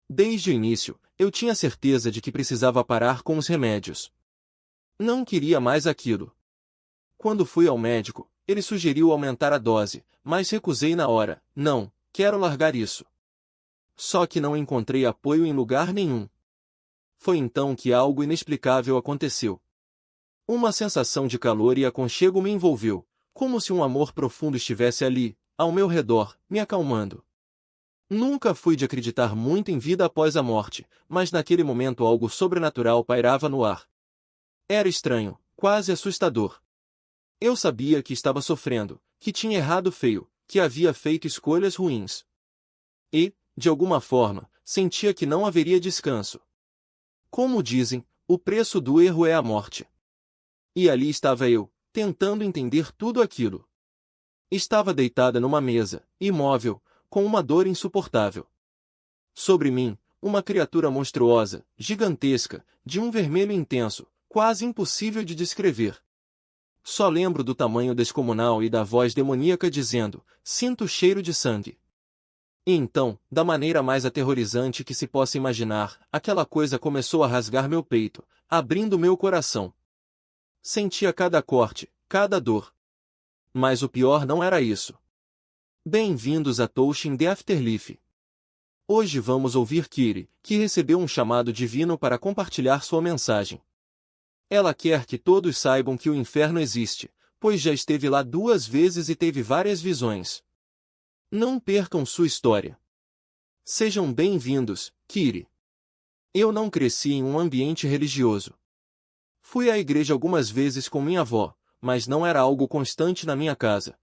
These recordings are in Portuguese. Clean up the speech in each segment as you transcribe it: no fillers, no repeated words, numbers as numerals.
Desde o início, eu tinha certeza de que precisava parar com os remédios. Não queria mais aquilo. Quando fui ao médico, ele sugeriu aumentar a dose, mas recusei na hora. Não, quero largar isso. Só que não encontrei apoio em lugar nenhum. Foi então que algo inexplicável aconteceu. Uma sensação de calor e aconchego me envolveu, como se um amor profundo estivesse ali, ao meu redor, me acalmando. Nunca fui de acreditar muito em vida após a morte, mas naquele momento algo sobrenatural pairava no ar. Era estranho, quase assustador. Eu sabia que estava sofrendo, que tinha errado feio, que havia feito escolhas ruins. E, de alguma forma, sentia que não haveria descanso. Como dizem, o preço do erro é a morte. E ali estava eu, tentando entender tudo aquilo. Estava deitada numa mesa, imóvel, com uma dor insuportável. Sobre mim, uma criatura monstruosa, gigantesca, de um vermelho intenso, quase impossível de descrever. Só lembro do tamanho descomunal e da voz demoníaca dizendo: "Sinto o cheiro de sangue." E então, da maneira mais aterrorizante que se possa imaginar, aquela coisa começou a rasgar meu peito, abrindo meu coração. Sentia cada corte, cada dor. Mas o pior não era isso. Bem-vindos a Touching the Afterlife. Hoje vamos ouvir Kiri, que recebeu um chamado divino para compartilhar sua mensagem. Ela quer que todos saibam que o inferno existe, pois já esteve lá 2 vezes e teve várias visões. Não percam sua história. Sejam bem-vindos, Kiri. Eu não cresci em um ambiente religioso. Fui à igreja algumas vezes com minha avó, mas não era algo constante na minha casa.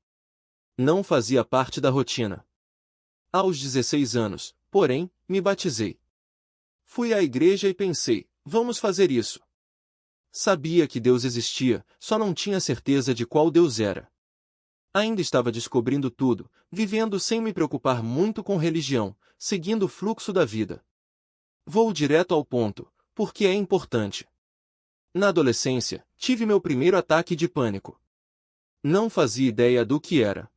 Não fazia parte da rotina. Aos 16 anos, porém, me batizei. Fui à igreja e pensei, vamos fazer isso. Sabia que Deus existia, só não tinha certeza de qual Deus era. Ainda estava descobrindo tudo, vivendo sem me preocupar muito com religião, seguindo o fluxo da vida. Vou direto ao ponto, porque é importante. Na adolescência, tive meu primeiro ataque de pânico. Não fazia ideia do que era.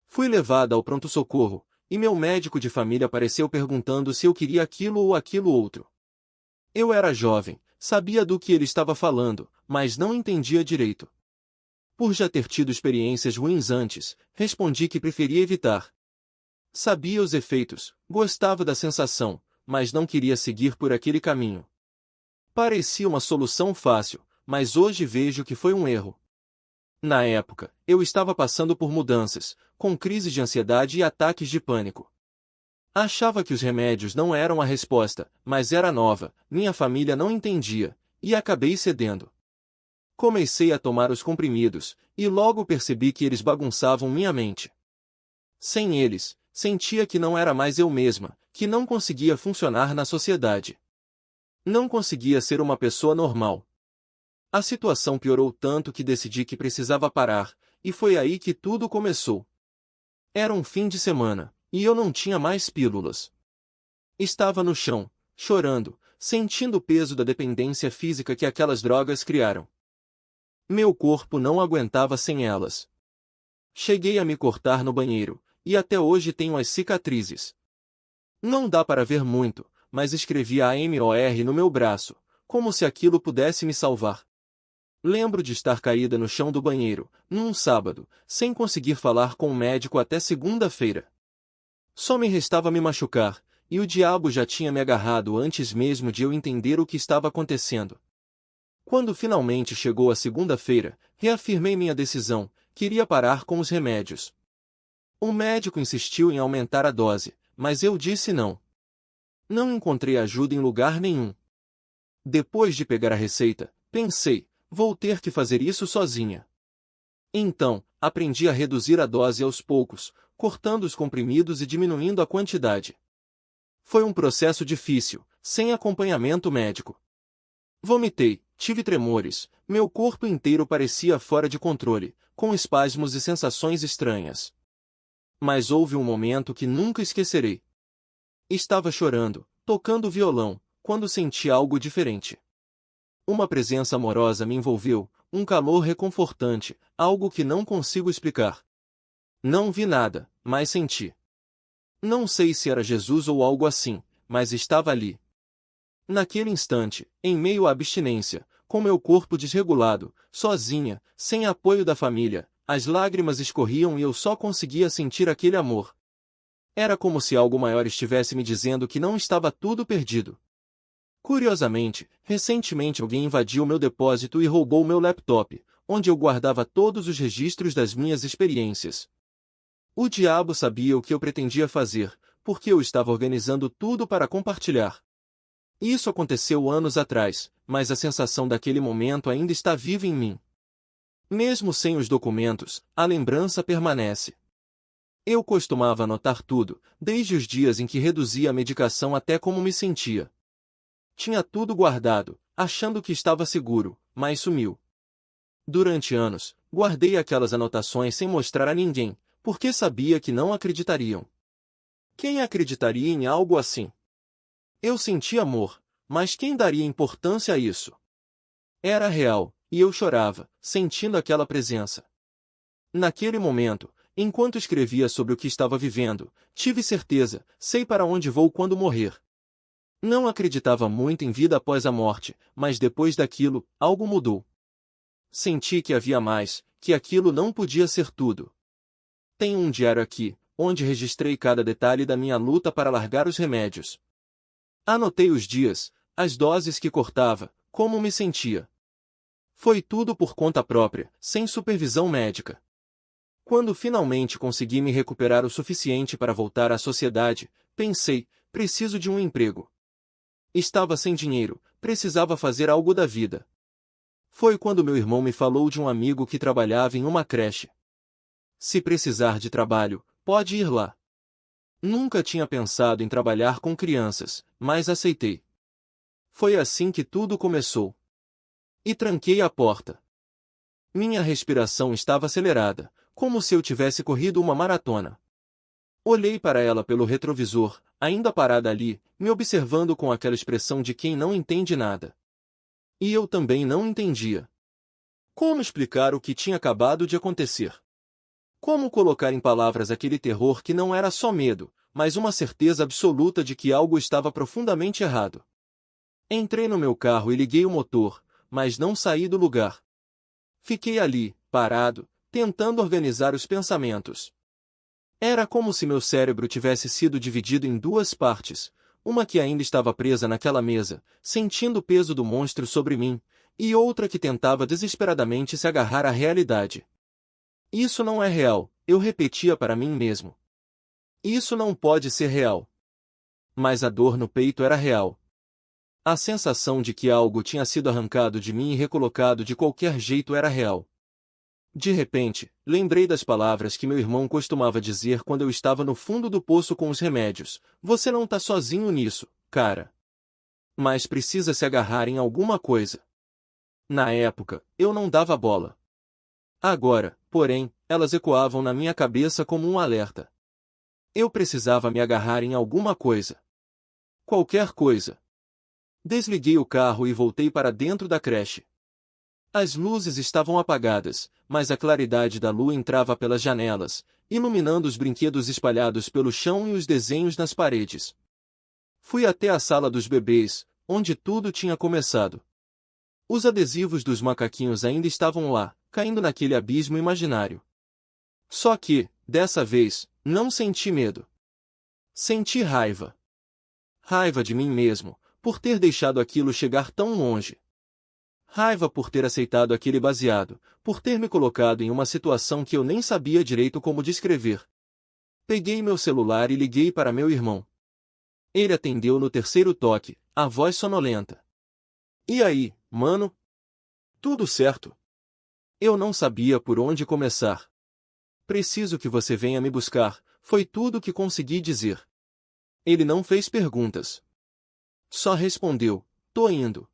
Fui levada ao pronto-socorro, e meu médico de família apareceu perguntando se eu queria aquilo ou aquilo outro. Eu era jovem, sabia do que ele estava falando, mas não entendia direito. Por já ter tido experiências ruins antes, respondi que preferia evitar. Sabia os efeitos, gostava da sensação, mas não queria seguir por aquele caminho. Parecia uma solução fácil, mas hoje vejo que foi um erro. Na época, eu estava passando por mudanças, com crises de ansiedade e ataques de pânico. Achava que os remédios não eram a resposta, mas era nova, minha família não entendia, e acabei cedendo. Comecei a tomar os comprimidos, e logo percebi que eles bagunçavam minha mente. Sem eles, sentia que não era mais eu mesma, que não conseguia funcionar na sociedade. Não conseguia ser uma pessoa normal. A situação piorou tanto que decidi que precisava parar, e foi aí que tudo começou. Era um fim de semana, e eu não tinha mais pílulas. Estava no chão, chorando, sentindo o peso da dependência física que aquelas drogas criaram. Meu corpo não aguentava sem elas. Cheguei a me cortar no banheiro, e até hoje tenho as cicatrizes. Não dá para ver muito, mas escrevi AMOR no meu braço, como se aquilo pudesse me salvar. Lembro de estar caída no chão do banheiro, num sábado, sem conseguir falar com o médico até segunda-feira. Só me restava me machucar, e o diabo já tinha me agarrado antes mesmo de eu entender o que estava acontecendo. Quando finalmente chegou a segunda-feira, reafirmei minha decisão, queria parar com os remédios. O médico insistiu em aumentar a dose, mas eu disse não. Não encontrei ajuda em lugar nenhum. Depois de pegar a receita, pensei, vou ter que fazer isso sozinha. Então, aprendi a reduzir a dose aos poucos, cortando os comprimidos e diminuindo a quantidade. Foi um processo difícil, sem acompanhamento médico. Vomitei, tive tremores, meu corpo inteiro parecia fora de controle, com espasmos e sensações estranhas. Mas houve um momento que nunca esquecerei. Estava chorando, tocando violão, quando senti algo diferente. Uma presença amorosa me envolveu, um calor reconfortante, algo que não consigo explicar. Não vi nada, mas senti. Não sei se era Jesus ou algo assim, mas estava ali. Naquele instante, em meio à abstinência, com meu corpo desregulado, sozinha, sem apoio da família, as lágrimas escorriam e eu só conseguia sentir aquele amor. Era como se algo maior estivesse me dizendo que não estava tudo perdido. Curiosamente, recentemente alguém invadiu meu depósito e roubou meu laptop, onde eu guardava todos os registros das minhas experiências. O diabo sabia o que eu pretendia fazer, porque eu estava organizando tudo para compartilhar. Isso aconteceu anos atrás, mas a sensação daquele momento ainda está viva em mim. Mesmo sem os documentos, a lembrança permanece. Eu costumava anotar tudo, desde os dias em que reduzia a medicação até como me sentia. Tinha tudo guardado, achando que estava seguro, mas sumiu. Durante anos, guardei aquelas anotações sem mostrar a ninguém, porque sabia que não acreditariam. Quem acreditaria em algo assim? Eu sentia amor, mas quem daria importância a isso? Era real, e eu chorava, sentindo aquela presença. Naquele momento, enquanto escrevia sobre o que estava vivendo, tive certeza, sei para onde vou quando morrer. Não acreditava muito em vida após a morte, mas depois daquilo, algo mudou. Senti que havia mais, que aquilo não podia ser tudo. Tenho um diário aqui, onde registrei cada detalhe da minha luta para largar os remédios. Anotei os dias, as doses que cortava, como me sentia. Foi tudo por conta própria, sem supervisão médica. Quando finalmente consegui me recuperar o suficiente para voltar à sociedade, pensei, preciso de um emprego. Estava sem dinheiro, precisava fazer algo da vida. Foi quando meu irmão me falou de um amigo que trabalhava em uma creche. Se precisar de trabalho, pode ir lá. Nunca tinha pensado em trabalhar com crianças, mas aceitei. Foi assim que tudo começou. E tranquei a porta. Minha respiração estava acelerada, como se eu tivesse corrido uma maratona. Olhei para ela pelo retrovisor, ainda parada ali, me observando com aquela expressão de quem não entende nada. E eu também não entendia. Como explicar o que tinha acabado de acontecer? Como colocar em palavras aquele terror que não era só medo, mas uma certeza absoluta de que algo estava profundamente errado? Entrei no meu carro e liguei o motor, mas não saí do lugar. Fiquei ali, parado, tentando organizar os pensamentos. Era como se meu cérebro tivesse sido dividido em duas partes, uma que ainda estava presa naquela mesa, sentindo o peso do monstro sobre mim, e outra que tentava desesperadamente se agarrar à realidade. Isso não é real, eu repetia para mim mesmo. Isso não pode ser real. Mas a dor no peito era real. A sensação de que algo tinha sido arrancado de mim e recolocado de qualquer jeito era real. De repente, lembrei das palavras que meu irmão costumava dizer quando eu estava no fundo do poço com os remédios: você não tá sozinho nisso, cara. Mas precisa se agarrar em alguma coisa. Na época, eu não dava bola. Agora, porém, elas ecoavam na minha cabeça como um alerta. Eu precisava me agarrar em alguma coisa. Qualquer coisa. Desliguei o carro e voltei para dentro da creche. As luzes estavam apagadas, mas a claridade da lua entrava pelas janelas, iluminando os brinquedos espalhados pelo chão e os desenhos nas paredes. Fui até a sala dos bebês, onde tudo tinha começado. Os adesivos dos macaquinhos ainda estavam lá, caindo naquele abismo imaginário. Só que, dessa vez, não senti medo. Senti raiva. Raiva de mim mesmo, por ter deixado aquilo chegar tão longe. Raiva por ter aceitado aquele baseado, por ter me colocado em uma situação que eu nem sabia direito como descrever. Peguei meu celular e liguei para meu irmão. Ele atendeu no terceiro toque, a voz sonolenta. E aí, mano? Tudo certo? Eu não sabia por onde começar. Preciso que você venha me buscar, foi tudo o que consegui dizer. Ele não fez perguntas. Só respondeu, tô indo.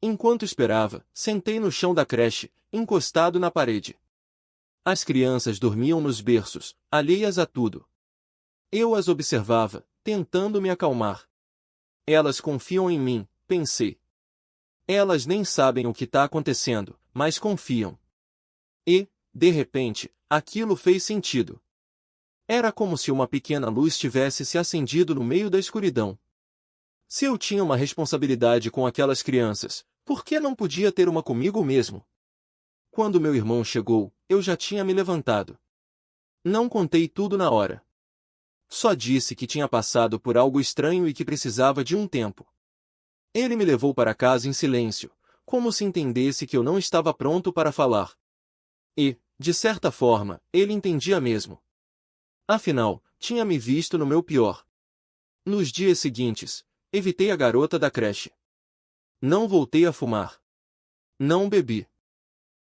Enquanto esperava, sentei no chão da creche, encostado na parede. As crianças dormiam nos berços, alheias a tudo. Eu as observava, tentando me acalmar. Elas confiam em mim, pensei. Elas nem sabem o que está acontecendo, mas confiam. E, de repente, aquilo fez sentido. Era como se uma pequena luz tivesse se acendido no meio da escuridão. Se eu tinha uma responsabilidade com aquelas crianças, por que não podia ter uma comigo mesmo? Quando meu irmão chegou, eu já tinha me levantado. Não contei tudo na hora. Só disse que tinha passado por algo estranho e que precisava de um tempo. Ele me levou para casa em silêncio, como se entendesse que eu não estava pronto para falar. E, de certa forma, ele entendia mesmo. Afinal, tinha me visto no meu pior. Nos dias seguintes, evitei a garota da creche. Não voltei a fumar. Não bebi.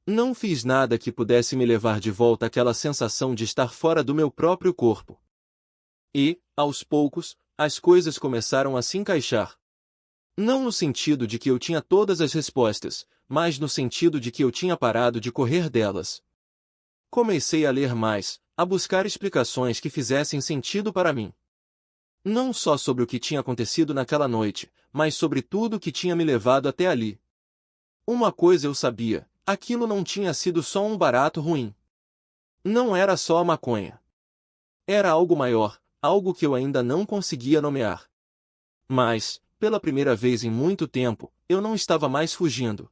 Não fiz nada que pudesse me levar de volta àquela sensação de estar fora do meu próprio corpo. E, aos poucos, as coisas começaram a se encaixar. Não no sentido de que eu tinha todas as respostas, mas no sentido de que eu tinha parado de correr delas. Comecei a ler mais, a buscar explicações que fizessem sentido para mim. Não só sobre o que tinha acontecido naquela noite, mas sobre tudo o que tinha me levado até ali. Uma coisa eu sabia, aquilo não tinha sido só um barato ruim. Não era só a maconha. Era algo maior, algo que eu ainda não conseguia nomear. Mas, pela primeira vez em muito tempo, eu não estava mais fugindo.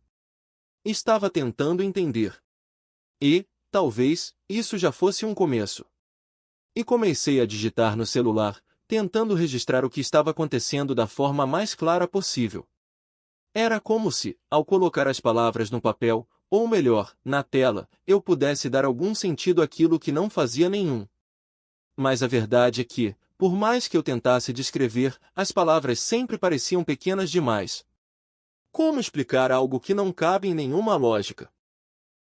Estava tentando entender. E, talvez, isso já fosse um começo. E comecei a digitar no celular, tentando registrar o que estava acontecendo da forma mais clara possível. Era como se, ao colocar as palavras no papel, ou melhor, na tela, eu pudesse dar algum sentido àquilo que não fazia nenhum. Mas a verdade é que, por mais que eu tentasse descrever, as palavras sempre pareciam pequenas demais. Como explicar algo que não cabe em nenhuma lógica?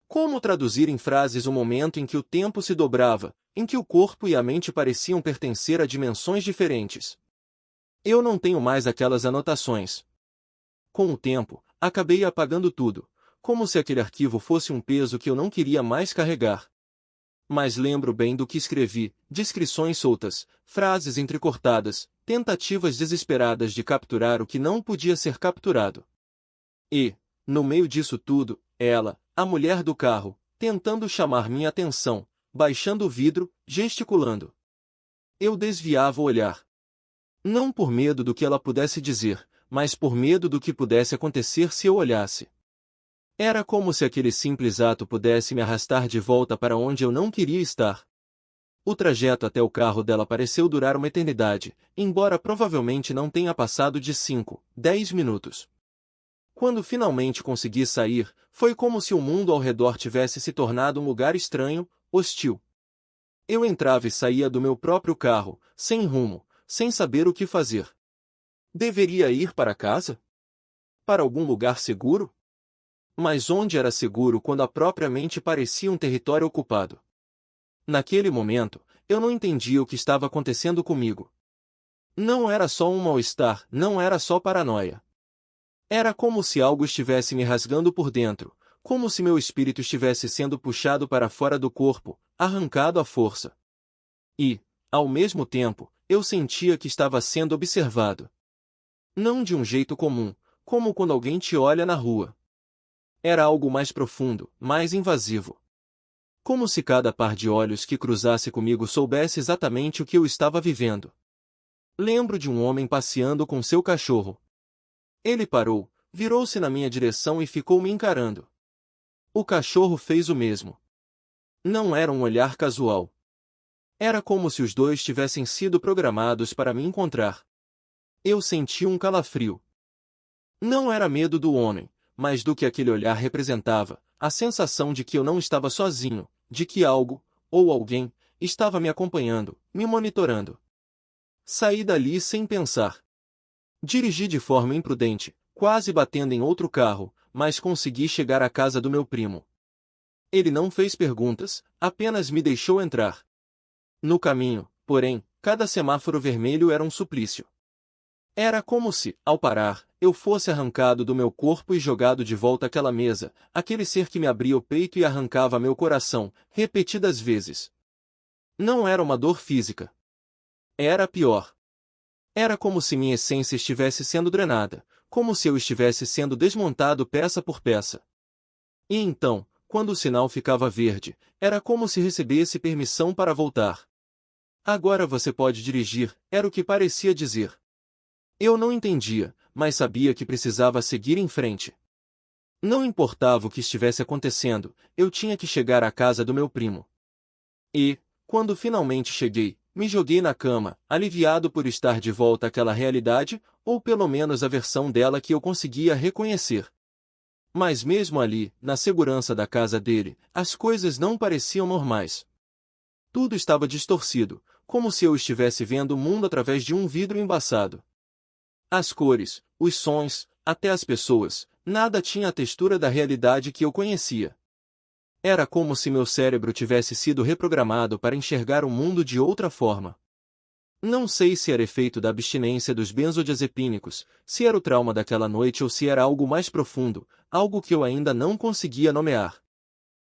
Como traduzir em frases o momento em que o tempo se dobrava, em que o corpo e a mente pareciam pertencer a dimensões diferentes? Eu não tenho mais aquelas anotações. Com o tempo, acabei apagando tudo, como se aquele arquivo fosse um peso que eu não queria mais carregar. Mas lembro bem do que escrevi, descrições soltas, frases entrecortadas, tentativas desesperadas de capturar o que não podia ser capturado. E, no meio disso tudo, ela, a mulher do carro, tentando chamar minha atenção, baixando o vidro, gesticulando. Eu desviava o olhar. Não por medo do que ela pudesse dizer, mas por medo do que pudesse acontecer se eu olhasse. Era como se aquele simples ato pudesse me arrastar de volta para onde eu não queria estar. O trajeto até o carro dela pareceu durar uma eternidade, embora provavelmente não tenha passado de 5, 10 minutos. Quando finalmente consegui sair, foi como se o mundo ao redor tivesse se tornado um lugar estranho, hostil. Eu entrava e saía do meu próprio carro, sem rumo, sem saber o que fazer. Deveria ir para casa? Para algum lugar seguro? Mas onde era seguro quando a própria mente parecia um território ocupado? Naquele momento, eu não entendia o que estava acontecendo comigo. Não era só um mal-estar, não era só paranoia. Era como se algo estivesse me rasgando por dentro, como se meu espírito estivesse sendo puxado para fora do corpo, arrancado à força. E, ao mesmo tempo, eu sentia que estava sendo observado. Não de um jeito comum, como quando alguém te olha na rua. Era algo mais profundo, mais invasivo. Como se cada par de olhos que cruzasse comigo soubesse exatamente o que eu estava vivendo. Lembro de um homem passeando com seu cachorro. Ele parou, virou-se na minha direção e ficou me encarando. O cachorro fez o mesmo. Não era um olhar casual. Era como se os dois tivessem sido programados para me encontrar. Eu senti um calafrio. Não era medo do homem, mas do que aquele olhar representava, a sensação de que eu não estava sozinho, de que algo, ou alguém, estava me acompanhando, me monitorando. Saí dali sem pensar. Dirigi de forma imprudente, quase batendo em outro carro, mas consegui chegar à casa do meu primo. Ele não fez perguntas, apenas me deixou entrar. No caminho, porém, cada semáforo vermelho era um suplício. Era como se, ao parar, eu fosse arrancado do meu corpo e jogado de volta àquela mesa, aquele ser que me abria o peito e arrancava meu coração, repetidas vezes. Não era uma dor física. Era pior. Era como se minha essência estivesse sendo drenada, como se eu estivesse sendo desmontado peça por peça. E então, quando o sinal ficava verde, era como se recebesse permissão para voltar. Agora você pode dirigir, era o que parecia dizer. Eu não entendia, mas sabia que precisava seguir em frente. Não importava o que estivesse acontecendo, eu tinha que chegar à casa do meu primo. E, quando finalmente cheguei, me joguei na cama, aliviado por estar de volta àquela realidade, ou pelo menos a versão dela que eu conseguia reconhecer. Mas mesmo ali, na segurança da casa dele, as coisas não pareciam normais. Tudo estava distorcido, como se eu estivesse vendo o mundo através de um vidro embaçado. As cores, os sons, até as pessoas, nada tinha a textura da realidade que eu conhecia. Era como se meu cérebro tivesse sido reprogramado para enxergar o mundo de outra forma. Não sei se era efeito da abstinência dos benzodiazepínicos, se era o trauma daquela noite ou se era algo mais profundo, algo que eu ainda não conseguia nomear.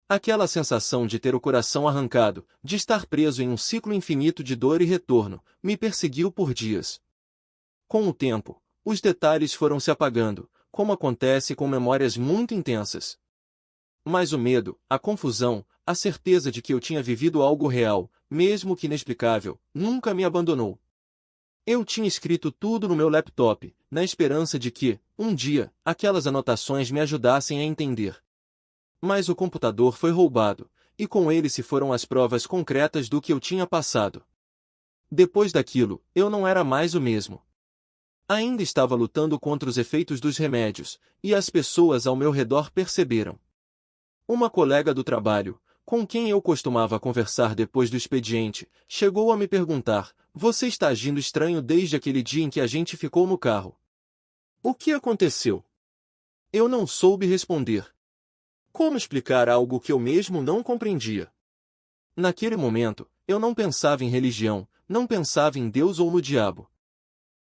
Aquela sensação de ter o coração arrancado, de estar preso em um ciclo infinito de dor e retorno, me perseguiu por dias. Com o tempo, os detalhes foram se apagando, como acontece com memórias muito intensas. Mas o medo, a confusão, a certeza de que eu tinha vivido algo real, mesmo que inexplicável, nunca me abandonou. Eu tinha escrito tudo no meu laptop, na esperança de que, um dia, aquelas anotações me ajudassem a entender. Mas o computador foi roubado, e com ele se foram as provas concretas do que eu tinha passado. Depois daquilo, eu não era mais o mesmo. Ainda estava lutando contra os efeitos dos remédios, e as pessoas ao meu redor perceberam. Uma colega do trabalho, com quem eu costumava conversar depois do expediente, chegou a me perguntar: "Você está agindo estranho desde aquele dia em que a gente ficou no carro. O que aconteceu?" Eu não soube responder. Como explicar algo que eu mesmo não compreendia? Naquele momento, eu não pensava em religião, não pensava em Deus ou no diabo.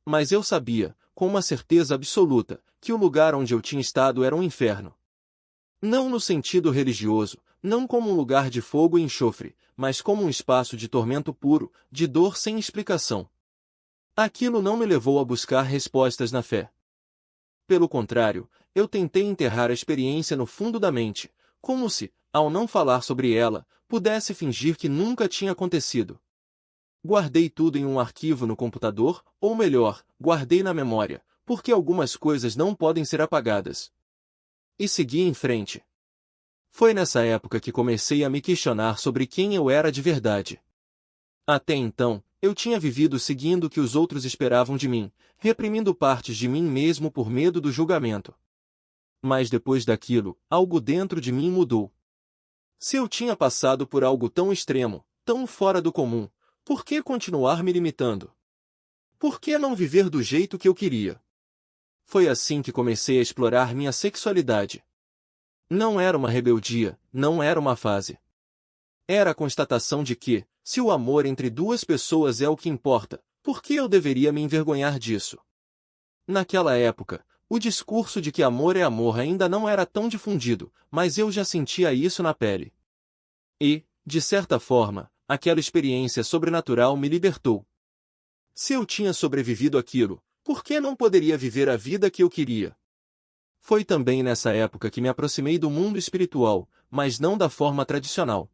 Mas eu sabia, com uma certeza absoluta, que o lugar onde eu tinha estado era um inferno. Não no sentido religioso, não como um lugar de fogo e enxofre, mas como um espaço de tormento puro, de dor sem explicação. Aquilo não me levou a buscar respostas na fé. Pelo contrário, eu tentei enterrar a experiência no fundo da mente, como se, ao não falar sobre ela, pudesse fingir que nunca tinha acontecido. Guardei tudo em um arquivo no computador, ou melhor, guardei na memória, porque algumas coisas não podem ser apagadas. E segui em frente. Foi nessa época que comecei a me questionar sobre quem eu era de verdade. Até então, eu tinha vivido seguindo o que os outros esperavam de mim, reprimindo partes de mim mesmo por medo do julgamento. Mas depois daquilo, algo dentro de mim mudou. Se eu tinha passado por algo tão extremo, tão fora do comum, por que continuar me limitando? Por que não viver do jeito que eu queria? Foi assim que comecei a explorar minha sexualidade. Não era uma rebeldia, não era uma fase. Era a constatação de que, se o amor entre duas pessoas é o que importa, por que eu deveria me envergonhar disso? Naquela época, o discurso de que amor é amor ainda não era tão difundido, mas eu já sentia isso na pele. E, de certa forma, aquela experiência sobrenatural me libertou. Se eu tinha sobrevivido àquilo, por que não poderia viver a vida que eu queria? Foi também nessa época que me aproximei do mundo espiritual, mas não da forma tradicional.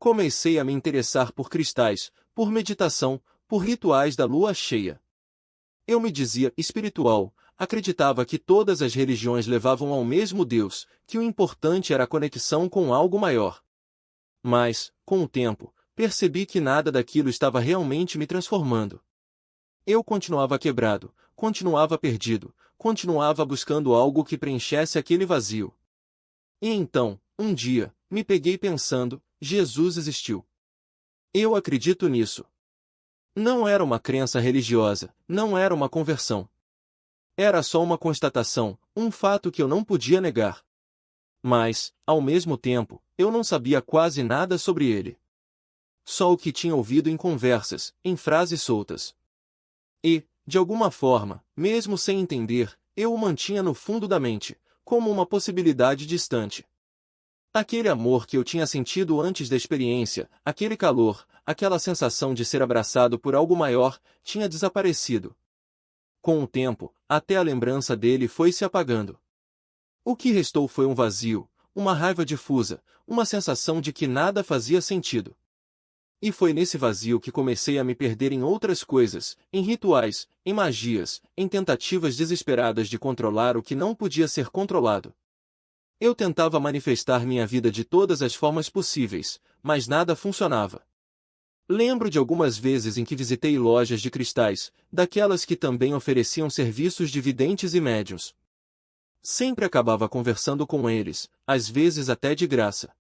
Comecei a me interessar por cristais, por meditação, por rituais da lua cheia. Eu me dizia espiritual, acreditava que todas as religiões levavam ao mesmo Deus, que o importante era a conexão com algo maior. Mas, com o tempo, percebi que nada daquilo estava realmente me transformando. Eu continuava quebrado, continuava perdido, continuava buscando algo que preenchesse aquele vazio. E então, um dia, me peguei pensando: Jesus existiu. Eu acredito nisso. Não era uma crença religiosa, não era uma conversão. Era só uma constatação, um fato que eu não podia negar. Mas, ao mesmo tempo, eu não sabia quase nada sobre ele. Só o que tinha ouvido em conversas, em frases soltas. E, de alguma forma, mesmo sem entender, eu o mantinha no fundo da mente, como uma possibilidade distante. Aquele amor que eu tinha sentido antes da experiência, aquele calor, aquela sensação de ser abraçado por algo maior, tinha desaparecido. Com o tempo, até a lembrança dele foi se apagando. O que restou foi um vazio, uma raiva difusa, uma sensação de que nada fazia sentido. E foi nesse vazio que comecei a me perder em outras coisas, em rituais, em magias, em tentativas desesperadas de controlar o que não podia ser controlado. Eu tentava manifestar minha vida de todas as formas possíveis, mas nada funcionava. Lembro de algumas vezes em que visitei lojas de cristais, daquelas que também ofereciam serviços de videntes e médiuns. Sempre acabava conversando com eles, às vezes até de graça.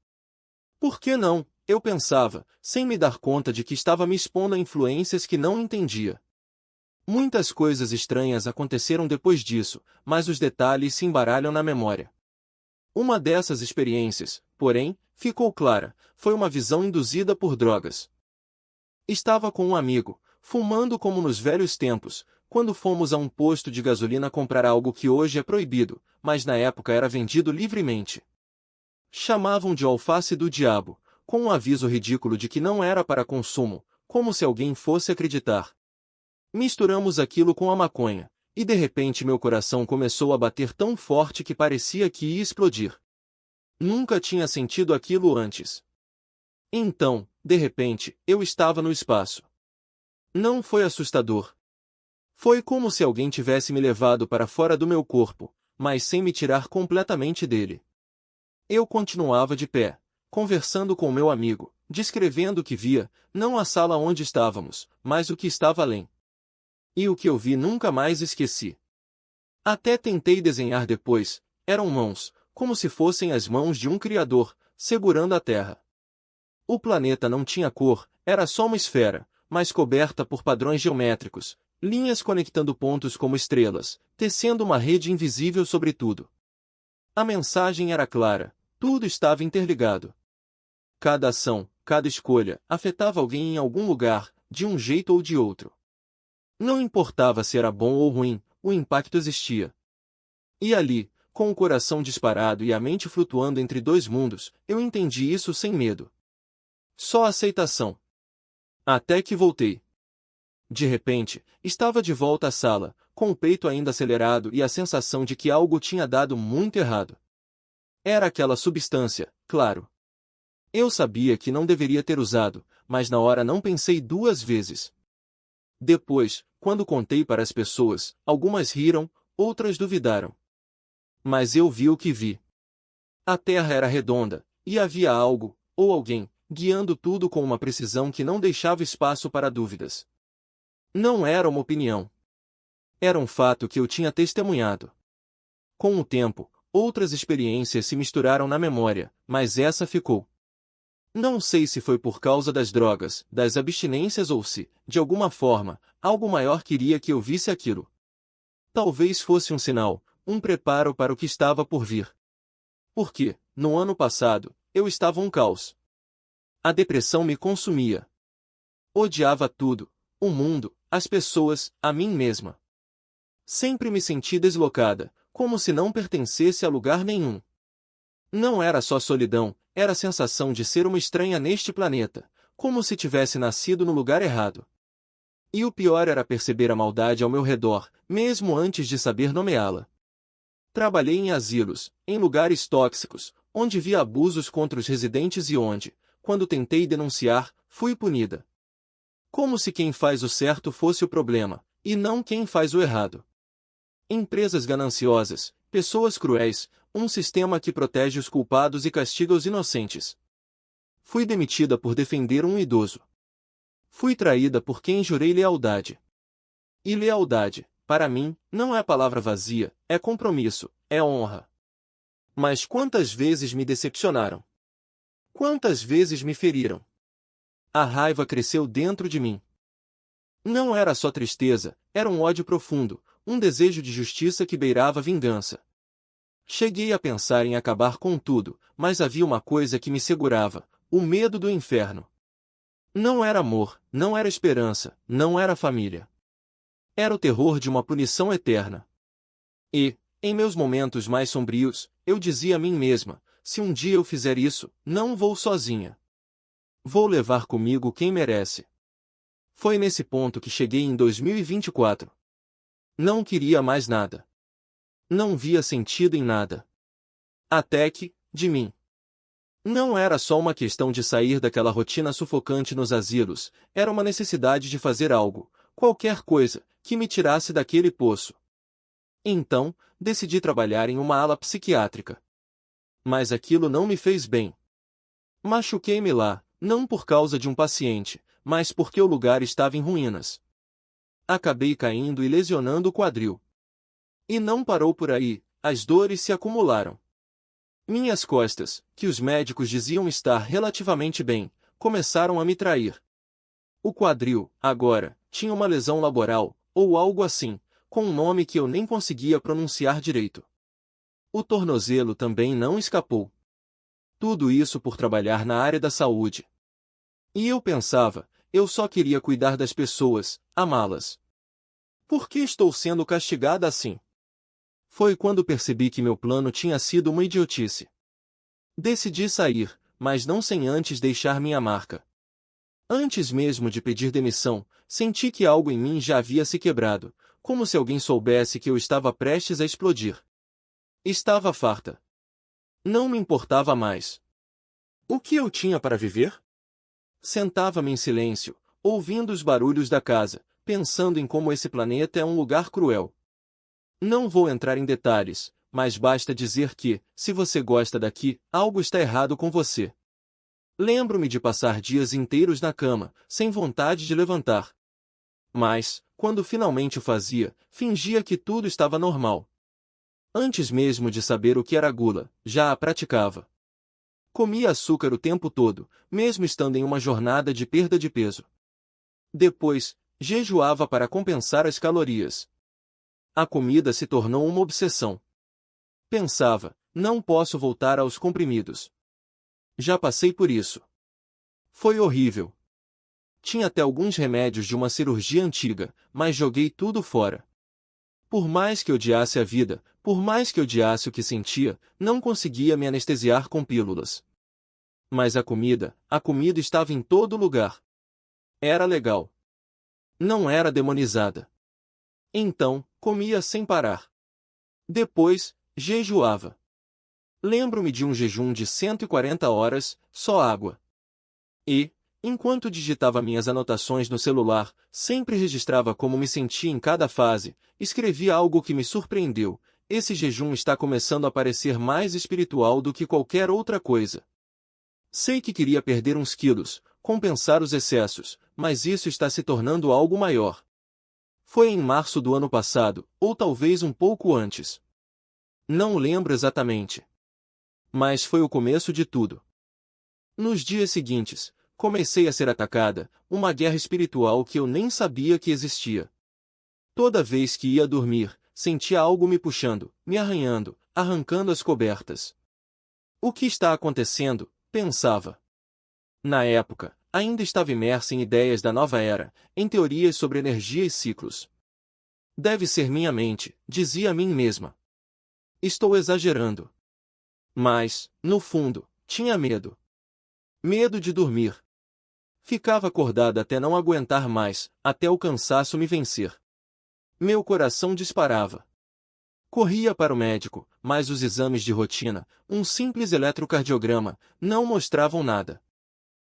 Por que não? Eu pensava, sem me dar conta de que estava me expondo a influências que não entendia. Muitas coisas estranhas aconteceram depois disso, mas os detalhes se embaralham na memória. Uma dessas experiências, porém, ficou clara, foi uma visão induzida por drogas. Estava com um amigo, fumando como nos velhos tempos, quando fomos a um posto de gasolina comprar algo que hoje é proibido, mas na época era vendido livremente. Chamavam de alface do diabo, com um aviso ridículo de que não era para consumo, como se alguém fosse acreditar. Misturamos aquilo com a maconha, e de repente meu coração começou a bater tão forte que parecia que ia explodir. Nunca tinha sentido aquilo antes. Então, de repente, eu estava no espaço. Não foi assustador. Foi como se alguém tivesse me levado para fora do meu corpo, mas sem me tirar completamente dele. Eu continuava de pé, conversando com meu amigo, descrevendo o que via, não a sala onde estávamos, mas o que estava além. E o que eu vi nunca mais esqueci. Até tentei desenhar depois, eram mãos, como se fossem as mãos de um criador, segurando a Terra. O planeta não tinha cor, era só uma esfera, mas coberta por padrões geométricos, linhas conectando pontos como estrelas, tecendo uma rede invisível sobre tudo. A mensagem era clara, tudo estava interligado. Cada ação, cada escolha, afetava alguém em algum lugar, de um jeito ou de outro. Não importava se era bom ou ruim, o impacto existia. E ali, com o coração disparado e a mente flutuando entre dois mundos, eu entendi isso sem medo. Só aceitação. Até que voltei. De repente, estava de volta à sala, com o peito ainda acelerado e a sensação de que algo tinha dado muito errado. Era aquela substância, claro. Eu sabia que não deveria ter usado, mas na hora não pensei duas vezes. Depois, quando contei para as pessoas, algumas riram, outras duvidaram. Mas eu vi o que vi. A Terra era redonda, e havia algo, ou alguém, guiando tudo com uma precisão que não deixava espaço para dúvidas. Não era uma opinião. Era um fato que eu tinha testemunhado. Com o tempo, outras experiências se misturaram na memória, mas essa ficou. Não sei se foi por causa das drogas, das abstinências ou se, de alguma forma, algo maior queria que eu visse aquilo. Talvez fosse um sinal, um preparo para o que estava por vir. Porque, no ano passado, eu estava um caos. A depressão me consumia. Odiava tudo, o mundo, as pessoas, a mim mesma. Sempre me senti deslocada, como se não pertencesse a lugar nenhum. Não era só solidão, era a sensação de ser uma estranha neste planeta, como se tivesse nascido no lugar errado. E o pior era perceber a maldade ao meu redor, mesmo antes de saber nomeá-la. Trabalhei em asilos, em lugares tóxicos, onde vi abusos contra os residentes e onde, quando tentei denunciar, fui punida. Como se quem faz o certo fosse o problema, e não quem faz o errado. Empresas gananciosas, pessoas cruéis, um sistema que protege os culpados e castiga os inocentes. Fui demitida por defender um idoso. Fui traída por quem jurei lealdade. E lealdade, para mim, não é palavra vazia, é compromisso, é honra. Mas quantas vezes me decepcionaram? Quantas vezes me feriram? A raiva cresceu dentro de mim. Não era só tristeza, era um ódio profundo, um desejo de justiça que beirava vingança. Cheguei a pensar em acabar com tudo, mas havia uma coisa que me segurava, o medo do inferno. Não era amor, não era esperança, não era família. Era o terror de uma punição eterna. E, em meus momentos mais sombrios, eu dizia a mim mesma, se um dia eu fizer isso, não vou sozinha. Vou levar comigo quem merece. Foi nesse ponto que cheguei em 2024. Não queria mais nada. Não via sentido em nada. Até que, de mim. Não era só uma questão de sair daquela rotina sufocante nos asilos, era uma necessidade de fazer algo, qualquer coisa, que me tirasse daquele poço. Então, decidi trabalhar em uma ala psiquiátrica. Mas aquilo não me fez bem. Machuquei-me lá, não por causa de um paciente, mas porque o lugar estava em ruínas. Acabei caindo e lesionando o quadril. E não parou por aí, as dores se acumularam. Minhas costas, que os médicos diziam estar relativamente bem, começaram a me trair. O quadril, agora, tinha uma lesão laboral, ou algo assim, com um nome que eu nem conseguia pronunciar direito. O tornozelo também não escapou. Tudo isso por trabalhar na área da saúde. E eu pensava, eu só queria cuidar das pessoas, amá-las. Por que estou sendo castigada assim? Foi quando percebi que meu plano tinha sido uma idiotice. Decidi sair, mas não sem antes deixar minha marca. Antes mesmo de pedir demissão, senti que algo em mim já havia se quebrado, como se alguém soubesse que eu estava prestes a explodir. Estava farta. Não me importava mais. O que eu tinha para viver? Sentava-me em silêncio, ouvindo os barulhos da casa, pensando em como esse planeta é um lugar cruel. Não vou entrar em detalhes, mas basta dizer que, se você gosta daqui, algo está errado com você. Lembro-me de passar dias inteiros na cama, sem vontade de levantar. Mas, quando finalmente o fazia, fingia que tudo estava normal. Antes mesmo de saber o que era gula, já a praticava. Comia açúcar o tempo todo, mesmo estando em uma jornada de perda de peso. Depois, jejuava para compensar as calorias. A comida se tornou uma obsessão. Pensava, não posso voltar aos comprimidos. Já passei por isso. Foi horrível. Tinha até alguns remédios de uma cirurgia antiga, mas joguei tudo fora. Por mais que odiasse a vida, por mais que odiasse o que sentia, não conseguia me anestesiar com pílulas. Mas a comida estava em todo lugar. Era legal. Não era demonizada. Então, comia sem parar. Depois, jejuava. Lembro-me de um jejum de 140 horas, só água. E, enquanto digitava minhas anotações no celular, sempre registrava como me sentia em cada fase, escrevia algo que me surpreendeu. Esse jejum está começando a parecer mais espiritual do que qualquer outra coisa. Sei que queria perder uns quilos, compensar os excessos, mas isso está se tornando algo maior. Foi em março do ano passado, ou talvez um pouco antes. Não lembro exatamente. Mas foi o começo de tudo. Nos dias seguintes, comecei a ser atacada, uma guerra espiritual que eu nem sabia que existia. Toda vez que ia dormir, sentia algo me puxando, me arranhando, arrancando as cobertas. O que está acontecendo? Pensava. Na época, ainda estava imersa em ideias da nova era, em teorias sobre energia e ciclos. Deve ser minha mente, dizia a mim mesma. Estou exagerando. Mas, no fundo, tinha medo. Medo de dormir. Ficava acordada até não aguentar mais, até o cansaço me vencer. Meu coração disparava. Corria para o médico, mas os exames de rotina, um simples eletrocardiograma, não mostravam nada.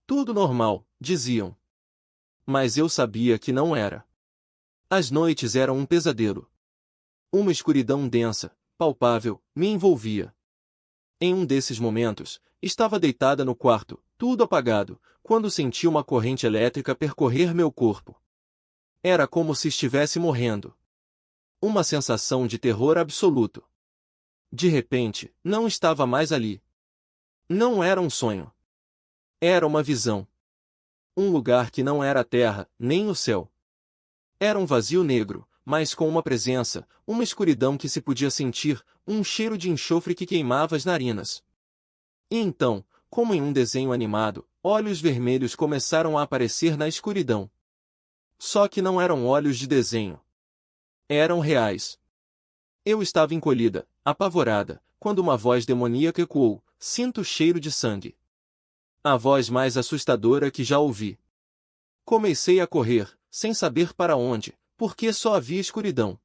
Tudo normal, diziam. Mas eu sabia que não era. As noites eram um pesadelo. Uma escuridão densa, palpável, me envolvia. Em um desses momentos, estava deitada no quarto, tudo apagado, quando senti uma corrente elétrica percorrer meu corpo. Era como se estivesse morrendo. Uma sensação de terror absoluto. De repente, não estava mais ali. Não era um sonho. Era uma visão. Um lugar que não era a terra, nem o céu. Era um vazio negro, mas com uma presença, uma escuridão que se podia sentir, um cheiro de enxofre que queimava as narinas. E então, como em um desenho animado, olhos vermelhos começaram a aparecer na escuridão. Só que não eram olhos de desenho. Eram reais. Eu estava encolhida, apavorada, quando uma voz demoníaca ecoou: "Sinto o cheiro de sangue." A voz mais assustadora que já ouvi. Comecei a correr, sem saber para onde, porque só havia escuridão.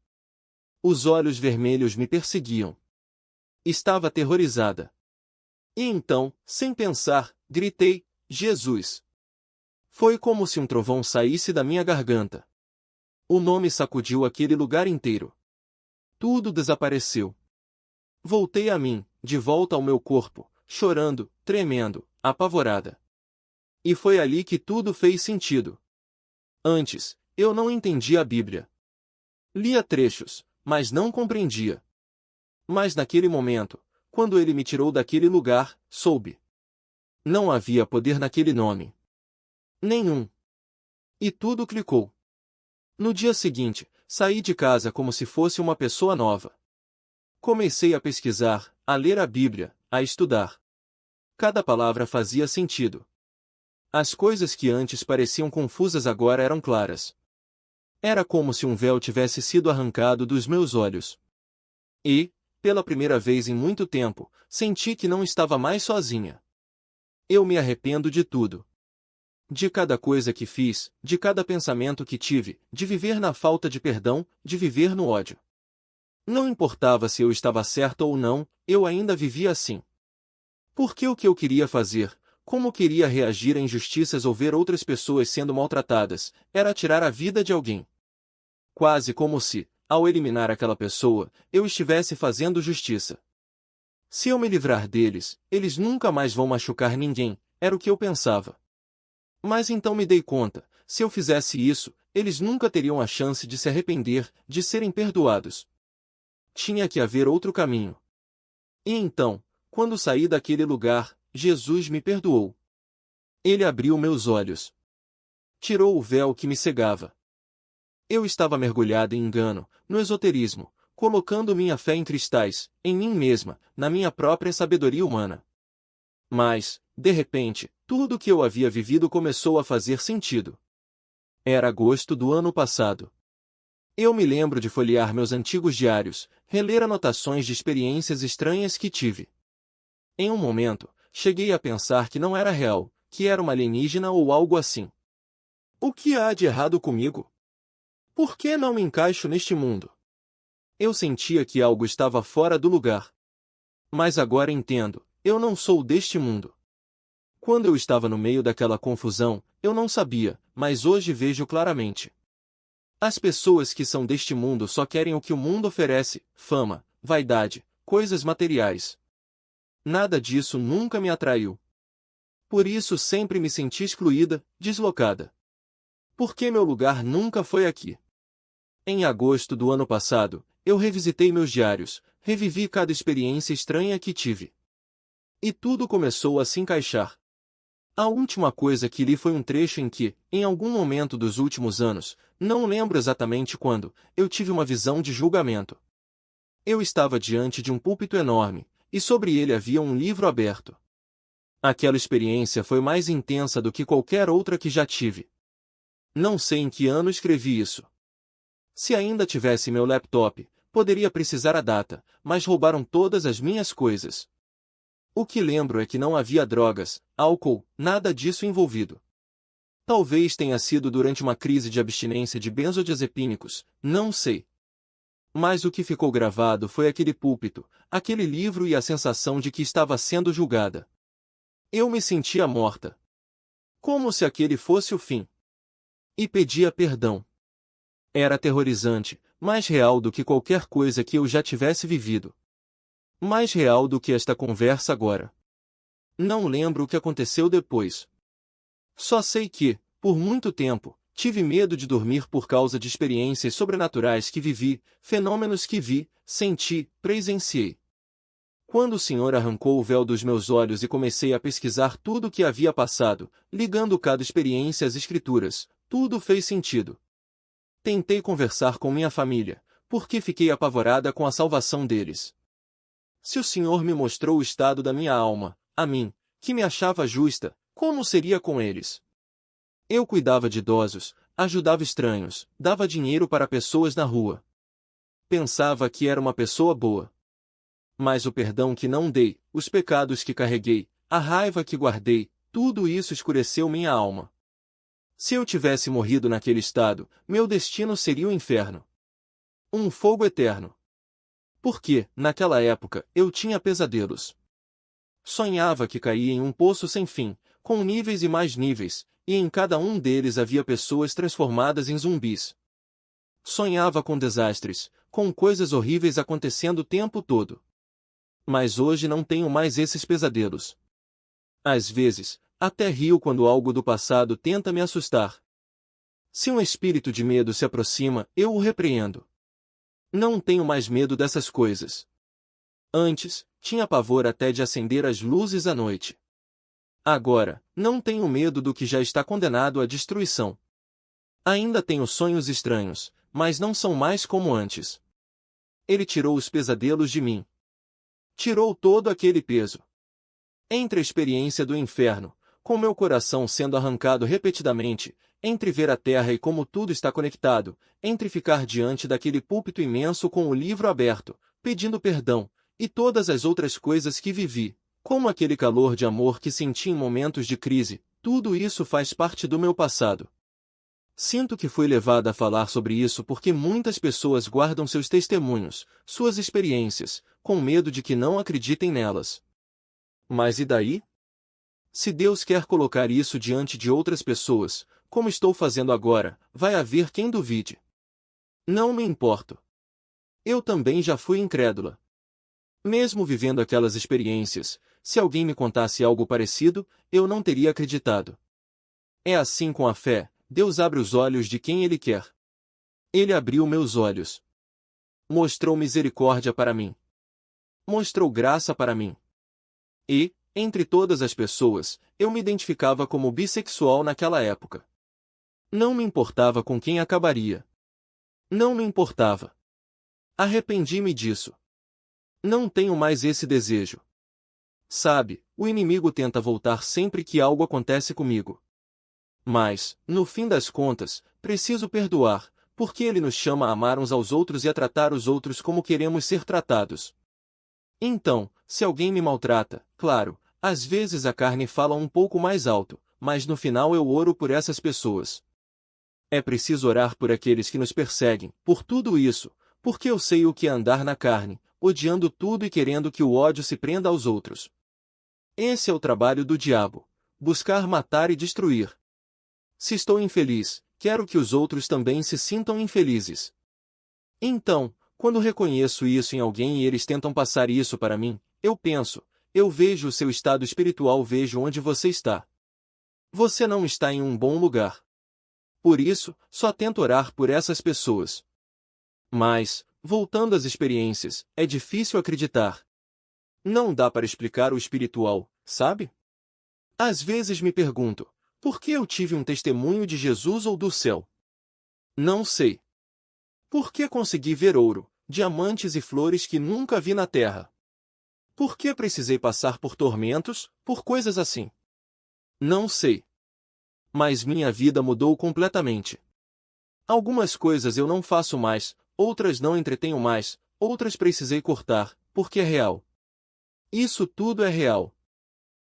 Os olhos vermelhos me perseguiam. Estava aterrorizada. E então, sem pensar, gritei: Jesus! Foi como se um trovão saísse da minha garganta. O nome sacudiu aquele lugar inteiro. Tudo desapareceu. Voltei a mim, de volta ao meu corpo, chorando, tremendo, apavorada. E foi ali que tudo fez sentido. Antes, eu não entendia a Bíblia. Lia trechos, mas não compreendia. Mas naquele momento, quando ele me tirou daquele lugar, soube. Não havia poder naquele nome. Nenhum. E tudo clicou. No dia seguinte, saí de casa como se fosse uma pessoa nova. Comecei a pesquisar, a ler a Bíblia, a estudar. Cada palavra fazia sentido. As coisas que antes pareciam confusas agora eram claras. Era como se um véu tivesse sido arrancado dos meus olhos. E, pela primeira vez em muito tempo, senti que não estava mais sozinha. Eu me arrependo de tudo. De cada coisa que fiz, de cada pensamento que tive, de viver na falta de perdão, de viver no ódio. Não importava se eu estava certo ou não, eu ainda vivia assim. Porque o que eu queria fazer, como queria reagir a injustiças ou ver outras pessoas sendo maltratadas, era tirar a vida de alguém. Quase como se, ao eliminar aquela pessoa, eu estivesse fazendo justiça. Se eu me livrar deles, eles nunca mais vão machucar ninguém, era o que eu pensava. Mas então me dei conta, se eu fizesse isso, eles nunca teriam a chance de se arrepender, de serem perdoados. Tinha que haver outro caminho. E então, quando saí daquele lugar, Jesus me perdoou. Ele abriu meus olhos. Tirou o véu que me cegava. Eu estava mergulhado em engano, no esoterismo, colocando minha fé em cristais, em mim mesma, na minha própria sabedoria humana. Mas, de repente, tudo o que eu havia vivido começou a fazer sentido. Era agosto do ano passado. Eu me lembro de folhear meus antigos diários, reler anotações de experiências estranhas que tive. Em um momento, cheguei a pensar que não era real, que era uma alienígena ou algo assim. O que há de errado comigo? Por que não me encaixo neste mundo? Eu sentia que algo estava fora do lugar. Mas agora entendo, eu não sou deste mundo. Quando eu estava no meio daquela confusão, eu não sabia, mas hoje vejo claramente. As pessoas que são deste mundo só querem o que o mundo oferece: fama, vaidade, coisas materiais. Nada disso nunca me atraiu. Por isso sempre me senti excluída, deslocada. Porque meu lugar nunca foi aqui. Em agosto do ano passado, eu revisitei meus diários, revivi cada experiência estranha que tive. E tudo começou a se encaixar. A última coisa que li foi um trecho em que, em algum momento dos últimos anos, não lembro exatamente quando, eu tive uma visão de julgamento. Eu estava diante de um púlpito enorme, e sobre ele havia um livro aberto. Aquela experiência foi mais intensa do que qualquer outra que já tive. Não sei em que ano escrevi isso. Se ainda tivesse meu laptop, poderia precisar a data, mas roubaram todas as minhas coisas. O que lembro é que não havia drogas, álcool, nada disso envolvido. Talvez tenha sido durante uma crise de abstinência de benzodiazepínicos, não sei. Mas o que ficou gravado foi aquele púlpito, aquele livro e a sensação de que estava sendo julgada. Eu me sentia morta. Como se aquele fosse o fim. E pedia perdão. Era aterrorizante, mais real do que qualquer coisa que eu já tivesse vivido. Mais real do que esta conversa agora. Não lembro o que aconteceu depois. Só sei que, por muito tempo, tive medo de dormir por causa de experiências sobrenaturais que vivi, fenômenos que vi, senti, presenciei. Quando o Senhor arrancou o véu dos meus olhos e comecei a pesquisar tudo o que havia passado, ligando cada experiência às Escrituras, tudo fez sentido. Tentei conversar com minha família, porque fiquei apavorada com a salvação deles. Se o Senhor me mostrou o estado da minha alma, a mim, que me achava justa, como seria com eles? Eu cuidava de idosos, ajudava estranhos, dava dinheiro para pessoas na rua. Pensava que era uma pessoa boa. Mas o perdão que não dei, os pecados que carreguei, a raiva que guardei, tudo isso escureceu minha alma. Se eu tivesse morrido naquele estado, meu destino seria o inferno. Um fogo eterno. Porque, naquela época, eu tinha pesadelos. Sonhava que caía em um poço sem fim, com níveis e mais níveis, e em cada um deles havia pessoas transformadas em zumbis. Sonhava com desastres, com coisas horríveis acontecendo o tempo todo. Mas hoje não tenho mais esses pesadelos. Às vezes, até rio quando algo do passado tenta me assustar. Se um espírito de medo se aproxima, eu o repreendo. Não tenho mais medo dessas coisas. Antes, tinha pavor até de acender as luzes à noite. Agora, não tenho medo do que já está condenado à destruição. Ainda tenho sonhos estranhos, mas não são mais como antes. Ele tirou os pesadelos de mim. Tirou todo aquele peso. Entre a experiência do inferno, com meu coração sendo arrancado repetidamente, entre ver a terra e como tudo está conectado, entre ficar diante daquele púlpito imenso com o livro aberto, pedindo perdão, e todas as outras coisas que vivi, como aquele calor de amor que senti em momentos de crise, tudo isso faz parte do meu passado. Sinto que fui levada a falar sobre isso porque muitas pessoas guardam seus testemunhos, suas experiências, com medo de que não acreditem nelas. Mas e daí? Se Deus quer colocar isso diante de outras pessoas, como estou fazendo agora, vai haver quem duvide. Não me importo. Eu também já fui incrédula. Mesmo vivendo aquelas experiências, se alguém me contasse algo parecido, eu não teria acreditado. É assim com a fé, Deus abre os olhos de quem Ele quer. Ele abriu meus olhos. Mostrou misericórdia para mim. Mostrou graça para mim. E, entre todas as pessoas, eu me identificava como bissexual naquela época. Não me importava com quem acabaria. Não me importava. Arrependi-me disso. Não tenho mais esse desejo. Sabe, o inimigo tenta voltar sempre que algo acontece comigo. Mas, no fim das contas, preciso perdoar, porque ele nos chama a amar uns aos outros e a tratar os outros como queremos ser tratados. Então, se alguém me maltrata, claro, às vezes a carne fala um pouco mais alto, mas no final eu oro por essas pessoas. É preciso orar por aqueles que nos perseguem, por tudo isso, porque eu sei o que é andar na carne, odiando tudo e querendo que o ódio se prenda aos outros. Esse é o trabalho do diabo: buscar matar e destruir. Se estou infeliz, quero que os outros também se sintam infelizes. Então, quando reconheço isso em alguém e eles tentam passar isso para mim, eu penso, eu vejo o seu estado espiritual, vejo onde você está. Você não está em um bom lugar. Por isso, só tento orar por essas pessoas. Mas, voltando às experiências, é difícil acreditar. Não dá para explicar o espiritual, sabe? Às vezes me pergunto, por que eu tive um testemunho de Jesus ou do céu? Não sei. Por que consegui ver ouro, diamantes e flores que nunca vi na terra? Por que precisei passar por tormentos, por coisas assim? Não sei. Mas minha vida mudou completamente. Algumas coisas eu não faço mais, outras não entretenho mais, outras precisei cortar, porque é real. Isso tudo é real.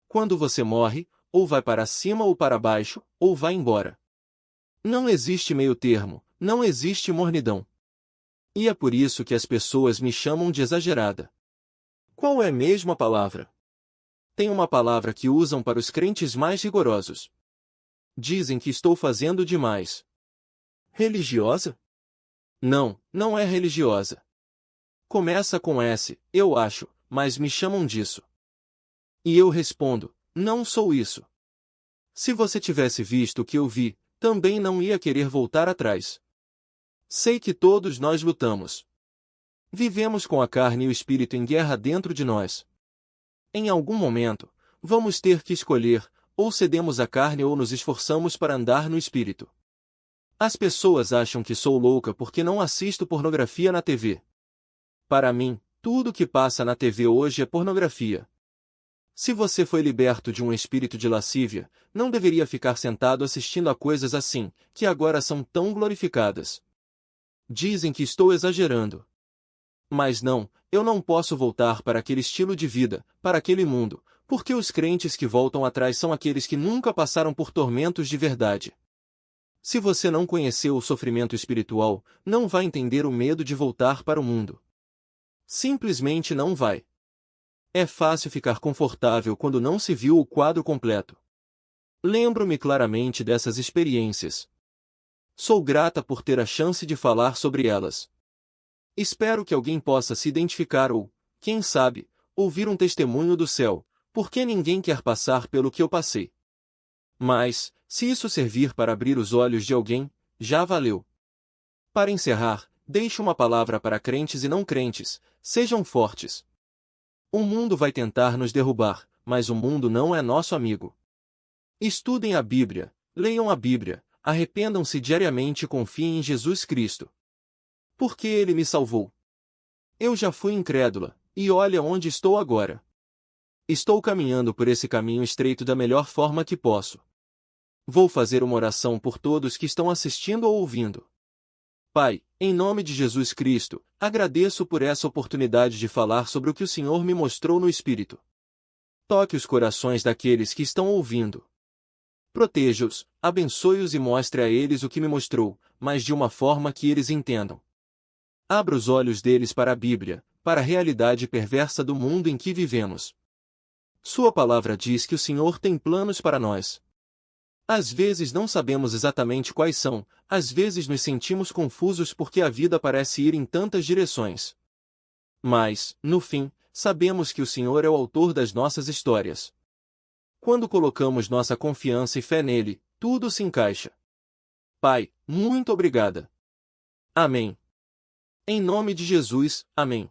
Quando você morre, ou vai para cima ou para baixo, ou vai embora. Não existe meio termo, não existe mornidão. E é por isso que as pessoas me chamam de exagerada. Qual é mesmo a palavra? Tem uma palavra que usam para os crentes mais rigorosos. Dizem que estou fazendo demais. Religiosa? Não, não é religiosa. Começa com S, eu acho, mas me chamam disso. E eu respondo, não sou isso. Se você tivesse visto o que eu vi, também não ia querer voltar atrás. Sei que todos nós lutamos. Vivemos com a carne e o espírito em guerra dentro de nós. Em algum momento, vamos ter que escolher, ou cedemos à carne ou nos esforçamos para andar no espírito. As pessoas acham que sou louca porque não assisto pornografia na TV. Para mim, tudo que passa na TV hoje é pornografia. Se você foi liberto de um espírito de lascívia, não deveria ficar sentado assistindo a coisas assim, que agora são tão glorificadas. Dizem que estou exagerando. Mas não, eu não posso voltar para aquele estilo de vida, para aquele mundo, porque os crentes que voltam atrás são aqueles que nunca passaram por tormentos de verdade. Se você não conheceu o sofrimento espiritual, não vai entender o medo de voltar para o mundo. Simplesmente não vai. É fácil ficar confortável quando não se viu o quadro completo. Lembro-me claramente dessas experiências. Sou grata por ter a chance de falar sobre elas. Espero que alguém possa se identificar ou, quem sabe, ouvir um testemunho do céu, porque ninguém quer passar pelo que eu passei. Mas, se isso servir para abrir os olhos de alguém, já valeu. Para encerrar, deixo uma palavra para crentes e não crentes: sejam fortes. O mundo vai tentar nos derrubar, mas o mundo não é nosso amigo. Estudem a Bíblia, leiam a Bíblia, arrependam-se diariamente e confiem em Jesus Cristo. Porque Ele me salvou. Eu já fui incrédula, e olha onde estou agora. Estou caminhando por esse caminho estreito da melhor forma que posso. Vou fazer uma oração por todos que estão assistindo ou ouvindo. Pai, em nome de Jesus Cristo, agradeço por essa oportunidade de falar sobre o que o Senhor me mostrou no Espírito. Toque os corações daqueles que estão ouvindo. Proteja-os, abençoe-os e mostre a eles o que me mostrou, mas de uma forma que eles entendam. Abra os olhos deles para a Bíblia, para a realidade perversa do mundo em que vivemos. Sua palavra diz que o Senhor tem planos para nós. Às vezes não sabemos exatamente quais são, às vezes nos sentimos confusos porque a vida parece ir em tantas direções. Mas, no fim, sabemos que o Senhor é o autor das nossas histórias. Quando colocamos nossa confiança e fé nele, tudo se encaixa. Pai, muito obrigada. Amém. Em nome de Jesus, amém.